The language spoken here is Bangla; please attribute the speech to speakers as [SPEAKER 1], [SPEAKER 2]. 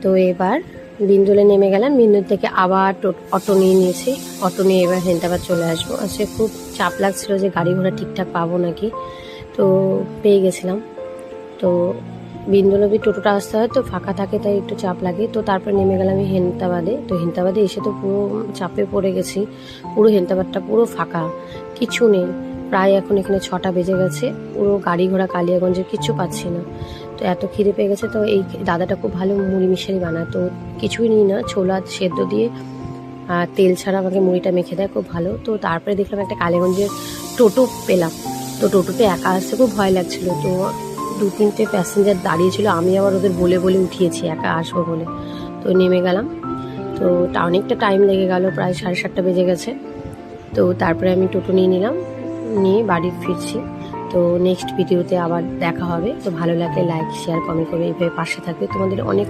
[SPEAKER 1] তো এবার বিন্দুলে নেমে গেলাম, বিন্দুর থেকে আবার অটো নিয়ে নিয়েছি, অটো নিয়ে এবার হেন্তাবাদ চলে আসবো। আজকে খুব চাপ লাগছিলো যে গাড়ি ঘোড়া ঠিকঠাক পাবো নাকি, তো পেয়ে গেছিলাম। তো বিন্দুল অবধি টোটোটা আসতে হয়, তো ফাঁকা থাকে তাই একটু চাপ লাগে। তো তারপরে নেমে গেলাম আমি হেন্তাবাদে। তো হেন্তাবাদে এসে তো পুরো চাপে পড়ে গেছি, পুরো হেন্তাবাদটা পুরো ফাঁকা, কিছু নেই। প্রায় এখন এখানে 6টা বেজে গেছে, পুরো গাড়ি ঘোড়া কালিয়াগঞ্জে কিচ্ছু পাচ্ছি না। তো এত খিদে পেয়ে গেছে। তো এই দাদাটা খুব ভালো মুড়ি মিশারি বানায়, তো কিছুই নিই না, ছোলা সেদ্ধ দিয়ে আর তেল ছাড়া আমাকে মুড়িটা মেখে দেয়, খুব ভালো। তো তারপরে দেখলাম একটা কালীগঞ্জের টোটো পেলাম। তো টোটোতে একা আসতে খুব ভয় লাগছিল, তো 2-3টে প্যাসেঞ্জার দাঁড়িয়েছিল, আমি আবার ওদের বলে বলে উঠিয়েছি একা আসবো বলে। তো নেমে গেলাম। তো অনেকটা টাইম লেগে গেল, প্রায় 7:30টা বেজে গেছে। তো তারপরে আমি টোটো নিয়ে নিলাম, নিয়ে বাড়ি ফিরছি। তো নেক্সট ভিডিওতে আবার দেখা হবে। তো ভালো লাগলে লাইক শেয়ার কমেন্ট করে এইভাবে পাশে থাকবে। তোমাদের অনেক